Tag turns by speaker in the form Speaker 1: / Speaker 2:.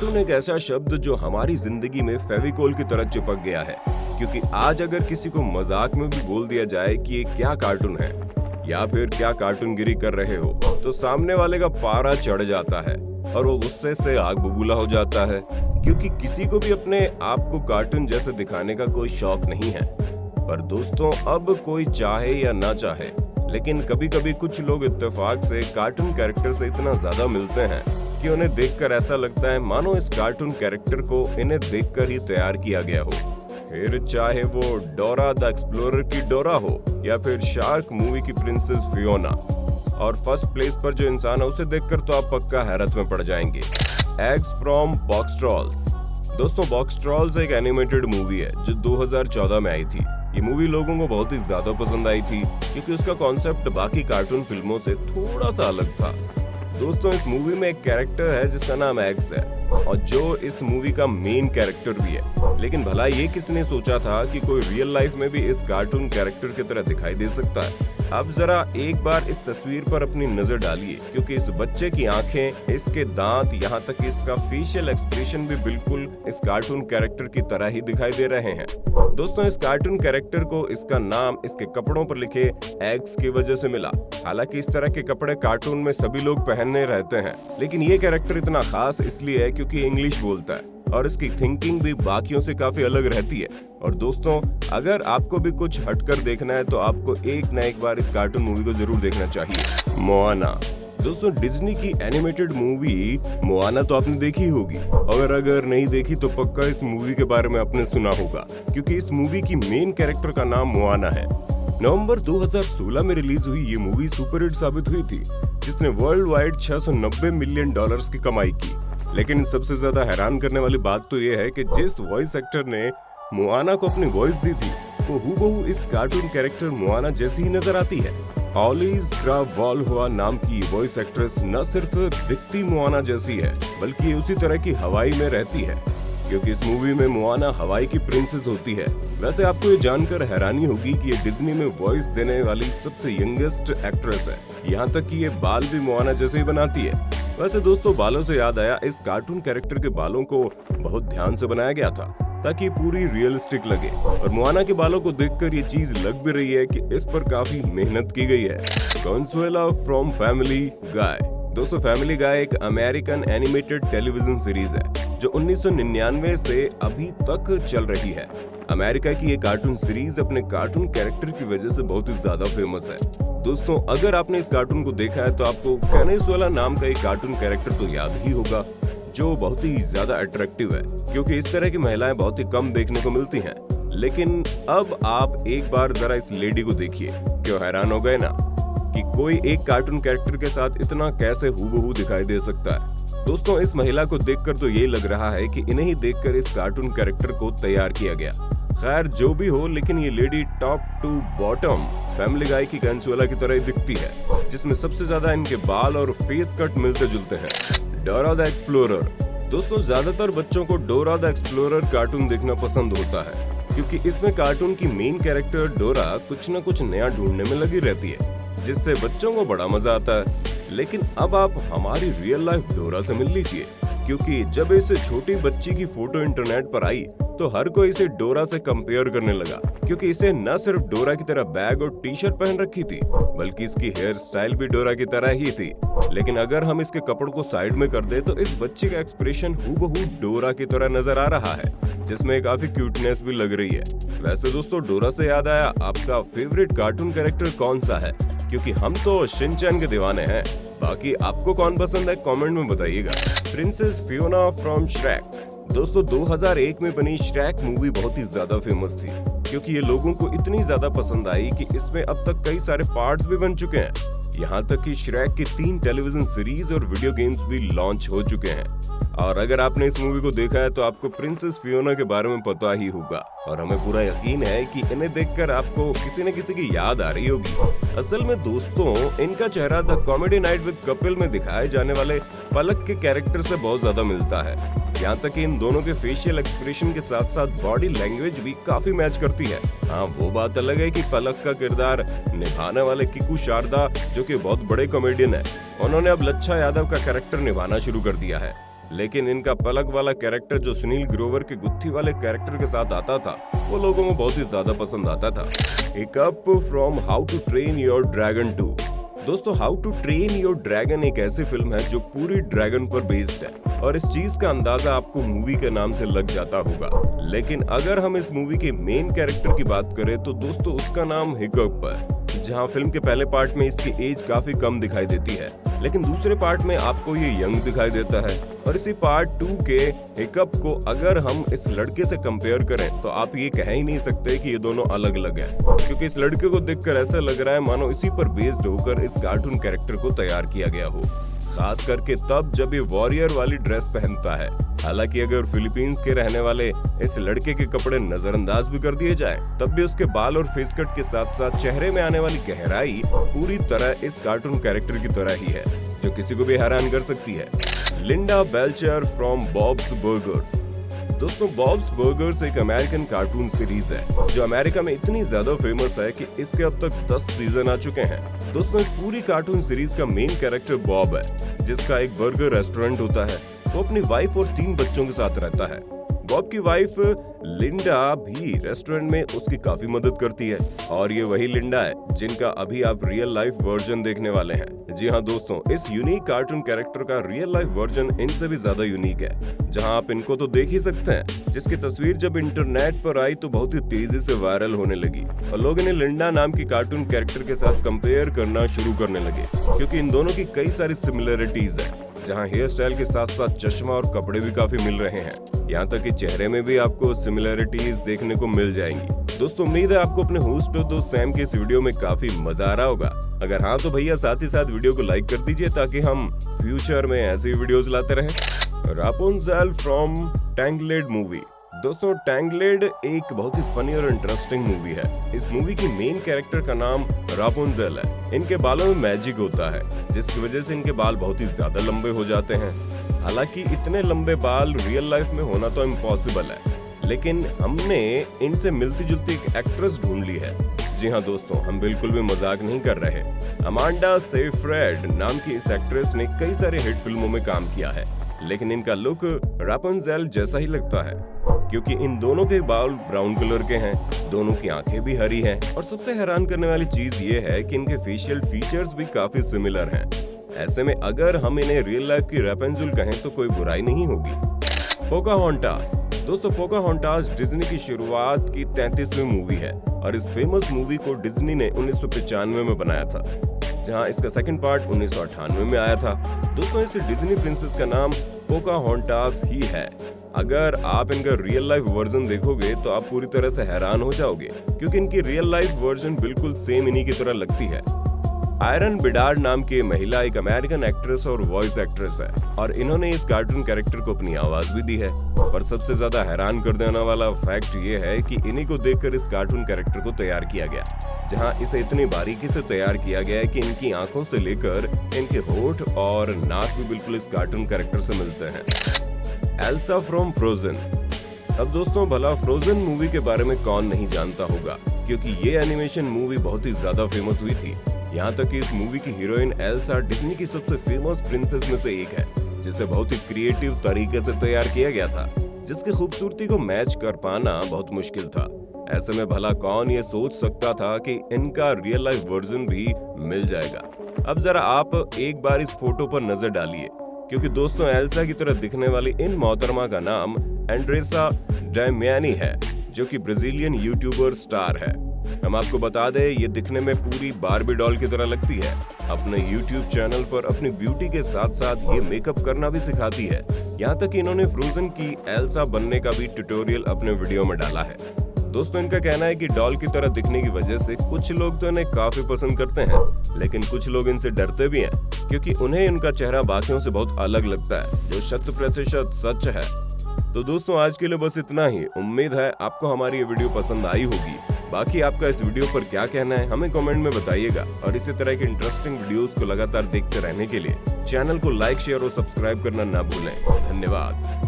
Speaker 1: Cartoon एक ऐसा शब्द जो हमारी जिंदगी में फेविकोल की तरह चिपक गया है, क्योंकि आज अगर किसी को मजाक में भी बोल दिया जाए कि ये क्या कार्टून है या फिर क्या कार्टूनगिरी कर रहे हो, तो सामने वाले का पारा चढ़ जाता है और वो गुस्से से आग बबूला हो जाता है, क्योंकि किसी को भी अपने आप को कार्टून जैसे दिखाने का कोई शौक नहीं है। पर दोस्तों, अब कोई चाहे या ना चाहे, लेकिन कभी कभी कुछ लोग इत्तेफाक से कार्टून कैरेक्टर से इतना ज्यादा मिलते हैं कि उन्हें देखकर ऐसा लगता है मानो इस कार्टून कैरेक्टर को इन्हें देखकर ही तैयार किया गया हो। फिर चाहे वो डोरा द एक्सप्लोरर की डोरा हो या फिर शार्क मूवी की प्रिंसेस फियोना। और फर्स्ट प्लेस पर जो इंसान है उसे देखकर तो आप पक्का हैरत में पड़ जाएंगे। Eggs from Boxtrolls. दोस्तों, बॉक्सट्रॉल्स एक एनिमेटेड मूवी है जो 2014 में आई थी। ये मूवी लोगों को बहुत ही ज्यादा पसंद आई थी क्योंकि उसका कॉन्सेप्ट बाकी कार्टून फिल्मों से थोड़ा सा अलग था। दोस्तों, इस मूवी में एक कैरेक्टर है जिसका नाम एग्स है और जो इस मूवी का मेन कैरेक्टर भी है। लेकिन भला ये किसने सोचा था कि कोई रियल लाइफ में भी इस कार्टून कैरेक्टर की तरह दिखाई दे सकता है। अब जरा एक बार इस तस्वीर पर अपनी नजर डालिए, क्योंकि इस बच्चे की आंखें, इसके दांत, यहाँ तक कि इसका फेशियल एक्सप्रेशन भी बिल्कुल इस कार्टून कैरेक्टर की तरह ही दिखाई दे रहे हैं। दोस्तों, इस कार्टून कैरेक्टर को इसका नाम इसके कपड़ों पर लिखे एग्स की वजह से मिला। हालांकि इस तरह के कपड़े कार्टून में सभी लोग पहनने रहते हैं, लेकिन ये कैरेक्टर इतना खास इसलिए है क्योंकि इंग्लिश बोलता है और इसकी थिंकिंग भी बाकियों से काफी अलग रहती है। और दोस्तों, अगर आपको भी कुछ हटकर देखना है तो आपको एक न एक बार इस कार्टून मूवी को जरूर देखना चाहिए। मोआना। दोस्तों, डिज्नी की एनिमेटेड मूवी मोआना तो आपने देखी होगी, और अगर नहीं देखी तो पक्का इस मूवी के बारे में आपने सुना होगा, क्योंकि इस मूवी की मेन कैरेक्टर का नाम मोआना है। नवंबर 2016 में रिलीज हुई ये मूवी सुपरहिट साबित हुई थी, जिसने वर्ल्ड वाइड $690 मिलियन की कमाई की। लेकिन सबसे ज्यादा हैरान करने वाली बात तो ये है कि जिस वॉइस एक्टर ने मोआना को अपनी वॉइस दी थी वो हूबहू इस कार्टून कैरेक्टर मोआना जैसी ही नजर आती है। ऑलिज क्राववॉल्हुआ नाम की वॉइस एक्ट्रेस न सिर्फ दिखती मोआना जैसी है, बल्कि उसी तरह की हवाई में रहती है, क्योंकि इस मूवी में मोआना हवाई की प्रिंसेस होती है। वैसे आपको ये जानकर हैरानी होगी कि ये डिज्नी में वॉइस देने वाली सबसे यंगेस्ट एक्ट्रेस है। यहाँ तक कि ये बाल भी मोआना जैसे ही बनाती है। वैसे दोस्तों, बालों से याद आया, इस कार्टून कैरेक्टर के बालों को बहुत ध्यान से बनाया गया था ताकि पूरी रियलिस्टिक लगे, और मोआना के बालों को देखकर ये चीज लग भी रही है कि इस पर काफी मेहनत की गई है। कंसुएला फ्रॉम फैमिली गाय। दोस्तों, फैमिली गाय एक अमेरिकन एनिमेटेड टेलीविजन सीरीज है जो 1999 से अभी तक चल रही है। अमेरिका की ये कार्टून सीरीज अपने कार्टून कैरेक्टर की वजह से बहुत ही ज्यादा फेमस है। दोस्तों, अगर आपने इस कार्टून को देखा है तो आपको कैनेजुएला नाम का एक कार्टून कैरेक्टर तो याद ही होगा, जो बहुत ही ज्यादा अट्रैक्टिव है, क्योंकि इस तरह की महिलाएं बहुत ही कम देखने को मिलती हैं। लेकिन अब आप एक बार जरा इस लेडी को देखिए। क्यों हैरान हो गए ना कि कोई एक कार्टून कैरेक्टर के साथ इतना कैसे हूबहू दिखाई दे सकता है। दोस्तों, इस महिला को देखकर तो ये लग रहा है कि इन्हें ही देखकर इस कार्टून कैरेक्टर को तैयार किया गया। खैर, जो भी हो, लेकिन ये lady top to bottom family guy की कंसुएला की तरह ही दिखती है, जिसमें सबसे ज्यादा इनके बाल और फेस कट मिलते जुलते हैं। Dora the explorer. दोस्तों, ज्यादातर बच्चों को डोरा द एक्सप्लोरर कार्टून देखना पसंद होता है, क्योंकि इसमें कार्टून की मेन कैरेक्टर डोरा कुछ न कुछ नया ढूंढने में लगी रहती है, जिससे बच्चों को बड़ा मजा आता है। लेकिन अब आप हमारी रियल लाइफ डोरा से मिल लीजिए, क्योंकि जब इस छोटी बच्ची की फोटो इंटरनेट पर आई तो हर कोई इसे डोरा से कंपेयर करने लगा, क्योंकि इसे न सिर्फ डोरा की तरह बैग और टी शर्ट पहन रखी थी, बल्कि इसकी हेयर स्टाइल भी डोरा की तरह ही थी। लेकिन अगर हम इसके कपड़ों को साइड में कर दे तो इस बच्ची का एक्सप्रेशन हूबहू डोरा की तरह नजर आ रहा है, जिसमें काफी क्यूटनेस भी लग रही है। वैसे दोस्तों, डोरा से याद आया, आपका फेवरेट कार्टून कैरेक्टर कौन सा है? क्योंकि हम तो शिनचैन के दीवाने हैं। बाकी आपको कौन पसंद है, कमेंट में बताइएगा। Princess Fiona from Shrek. दोस्तों, 2001 में बनी श्रेक मूवी बहुत ही ज्यादा फेमस थी, क्योंकि ये लोगों को इतनी ज्यादा पसंद आई कि इसमें अब तक कई सारे पार्ट्स भी बन चुके हैं। यहाँ तक कि श्रेक की 3 टेलीविजन सीरीज और वीडियो गेम्स भी लॉन्च हो चुके हैं। और अगर आपने इस मूवी को देखा है तो आपको प्रिंसेस फियोना के बारे में पता ही होगा, और हमें पूरा यकीन है कि इन्हें देखकर आपको किसी न किसी की याद आ रही होगी। असल में दोस्तों, इनका चेहरा the comedy night with Kapil में दिखाए जाने वाले पलक के कैरेक्टर से बहुत ज्यादा मिलता है। यहाँ तक कि इन दोनों के फेशियल एक्सप्रेशन के साथ साथ बॉडी लैंग्वेज भी काफी मैच करती है। हाँ, वो बात अलग है कि पलक का किरदार निभाने वाले किकू शारदा, जो कि बहुत बड़े कॉमेडियन है, उन्होंने अब लच्छा यादव का कैरेक्टर निभाना शुरू कर दिया है। लेकिन इनका पलक वाला कैरेक्टर जो सुनील ग्रोवर के गुत्थी वाले कैरेक्टर के साथ आता था वो लोगों को बहुत ही ज्यादा पसंद आता था। एक up from how to train your dragon 2। दोस्तों, how to train your dragon एक ऐसी फिल्म है जो पूरी ड्रैगन पर बेस्ड है और इस चीज का अंदाजा आपको मूवी के नाम से लग जाता होगा। लेकिन अगर हम इस मूवी के मेन कैरेक्टर की बात करें तो दोस्तों उसका नाम हिकअप है। जहां फिल्म के पहले पार्ट में इसकी एज काफी कम दिखाई देती है, लेकिन दूसरे पार्ट में आपको ये यंग दिखाई देता है। और इसी पार्ट 2 के हिकअप को अगर हम इस लड़के से कंपेयर करें तो आप ये कह ही नहीं सकते कि ये दोनों अलग अलग हैं, क्योंकि इस लड़के को देखकर ऐसा लग रहा है मानो इसी पर बेस्ड होकर इस कार्टून कैरेक्टर को तैयार किया गया हो, खास करके तब जब ये वॉरियर वाली ड्रेस पहनता है। हालांकि अगर फिलीपींस के रहने वाले इस लड़के के कपड़े नजरअंदाज भी कर दिए जाएं, तब भी उसके बाल और फेस कट के साथ साथ चेहरे में आने वाली गहराई पूरी तरह इस कार्टून कैरेक्टर की तरह ही है, जो किसी को भी हैरान कर सकती है। Linda Belcher from bobs burgers. दोस्तों, बॉब्स बर्गर्स एक अमेरिकन कार्टून सीरीज है जो अमेरिका में इतनी ज्यादा फेमस है कि इसके अब तक 10 सीजन आ चुके हैं। दोस्तों, इस पूरी कार्टून सीरीज का मेन कैरेक्टर बॉब है, जिसका एक बर्गर रेस्टोरेंट होता है। वो अपनी वाइफ और 3 बच्चों के साथ रहता है। बॉब की वाइफ लिंडा भी रेस्टोरेंट में उसकी काफी मदद करती है और ये वही लिंडा है जिनका अभी आप रियल लाइफ वर्जन देखने वाले हैं। जी हाँ दोस्तों, इस यूनिक कार्टून कैरेक्टर का रियल लाइफ वर्जन इनसे भी ज्यादा यूनिक है। जहाँ आप इनको तो देख ही सकते हैं, जिसकी तस्वीर जब इंटरनेट पर आई तो बहुत ही तेजी से वायरल होने लगी और लोग इन्हें लिंडा नाम की कार्टून कैरेक्टर के साथ कंपेयर करना शुरू करने लगे, क्योंकि इन दोनों की कई सारी सिमिलरिटीज है। जहां हेयर स्टाइल के साथ साथ चश्मा और कपड़े भी काफी मिल रहे हैं, यहाँ तक कि चेहरे में भी आपको सिमिलरिटीज देखने को मिल जाएंगी। दोस्तों, उम्मीद है आपको अपने होस्ट और दोस्त सैम के इस वीडियो में काफी मजा आ रहा होगा। अगर हाँ तो भैया साथ ही साथ वीडियो को लाइक कर दीजिए ताकि हम फ्यूचर में ऐसी वीडियोस लाते रहें। रापुंज़ेल फ्रॉम टैंगलेड मूवी। दोस्तों, टैंगलेड एक बहुत ही फनी और इंटरेस्टिंग मूवी है। इस मूवी की मेन कैरेक्टर का नाम रापुंज़ेल है। इनके बालों में मैजिक होता है, जिसकी वजह से इनके बाल बहुत ही ज्यादा लंबे हो जाते हैं। हालांकि इतने लंबे बाल रियल लाइफ में होना तो इम्पॉसिबल है, लेकिन हमने इनसे मिलती जुलती एक एक्ट्रेस ढूंढ ली है। जी हाँ दोस्तों, हम बिल्कुल भी मजाक नहीं कर रहे। अमांडा सेफ्रेड नाम की इस एक्ट्रेस ने कई सारे हिट फिल्मों में काम किया है, लेकिन इनका लुक रापुंज़ेल जैसा ही लगता है, क्योंकि इन दोनों के बाल ब्राउन कलर के हैं, दोनों की आंखें भी हरी हैं और सबसे हैरान करने वाली चीज ये है कि इनके फेशियल फीचर्स भी काफी सिमिलर हैं। ऐसे में अगर हम इन्हें रियल लाइफ की रापुंज़ेल कहें तो कोई बुराई नहीं होगी। पोकाहोंटास। दोस्तों, पोकाहोंटास डिज्नी की शुरुआत की 33वीं मूवी है और इस फेमस मूवी को डिज्नी ने 1995 में बनाया था, जहां इसका सेकंड पार्ट 1998 में आया था। दोस्तों, इस डिज्नी प्रिंसेस का नाम पोकाहोंटास ही है। अगर आप इनका रियल लाइफ वर्जन देखोगे तो आप पूरी तरह से हैरान हो जाओगे, क्योंकि इनकी रियल लाइफ वर्जन बिल्कुल सेम इन्हीं की तरह लगती है। आयरन बिडार्ड नाम की महिला एक अमेरिकन एक्ट्रेस और वॉइस एक्ट्रेस है और इन्होंने इस कार्टून कैरेक्टर को अपनी आवाज भी दी है। पर सबसे ज्यादा हैरान कर देने वाला फैक्ट ये है कि इन्हीं को देखकर इस कार्टून कैरेक्टर को तैयार किया गया, जहां इसे इतनी बारीकी से तैयार किया गया है कि इनकी आंखों से लेकर इनके होठ और नाक भी बिल्कुल इस कार्टून कैरेक्टर से मिलते हैं। Elsa from frozen. अब दोस्तों, भला फ्रोजन मूवी के बारे में कौन नहीं जानता होगा, क्योंकि ये एनिमेशन मूवी बहुत ही ज्यादा फेमस हुई थी। यहाँ तक कि इस मूवी की हीरोइन एल्सा डिज्नी की सबसे फेमस प्रिंसेस में से एक है, जिसे बहुत ही क्रिएटिव तरीके से तैयार किया गया था, जिसकी खूबसूरती को मैच कर पाना बहुत मुश्किल था। ऐसे में भला कौन ये सोच सकता था कि इनका रियल लाइफ वर्जन भी मिल जाएगा। अब जरा आप एक बार इस फोटो पर नजर डालिए, क्योंकि दोस्तों एल्सा की तरह दिखने वाली इन मोहतरमा का नाम एंड्रेसा डैमियानी है, जो कि ब्राजीलियन यूट्यूबर स्टार है। हम आपको बता दें, ये दिखने में पूरी बार्बी डॉल की तरह लगती है। अपने YouTube चैनल पर अपनी ब्यूटी के साथ साथ ये मेकअप करना भी सिखाती है। यहाँ तक कि इन्होंने फ्रोजन की एल्सा बनने का भी ट्यूटोरियल अपने वीडियो में डाला है। दोस्तों, इनका कहना है कि डॉल की तरह दिखने की वजह से कुछ लोग तो इन्हें काफी पसंद करते हैं, लेकिन कुछ लोग इनसे डरते भी हैं, क्योंकि उन्हें इनका चेहरा बाकियों से बहुत अलग लगता है, जो 100% सच है। तो दोस्तों, आज के लिए बस इतना ही। उम्मीद है आपको हमारी ये वीडियो पसंद आई होगी। बाकी आपका इस वीडियो पर क्या कहना है हमें कमेंट में बताइएगा, और इसी तरह के इंटरेस्टिंग वीडियोस को लगातार देखते रहने के लिए चैनल को लाइक, शेयर और सब्सक्राइब करना ना भूलें। धन्यवाद।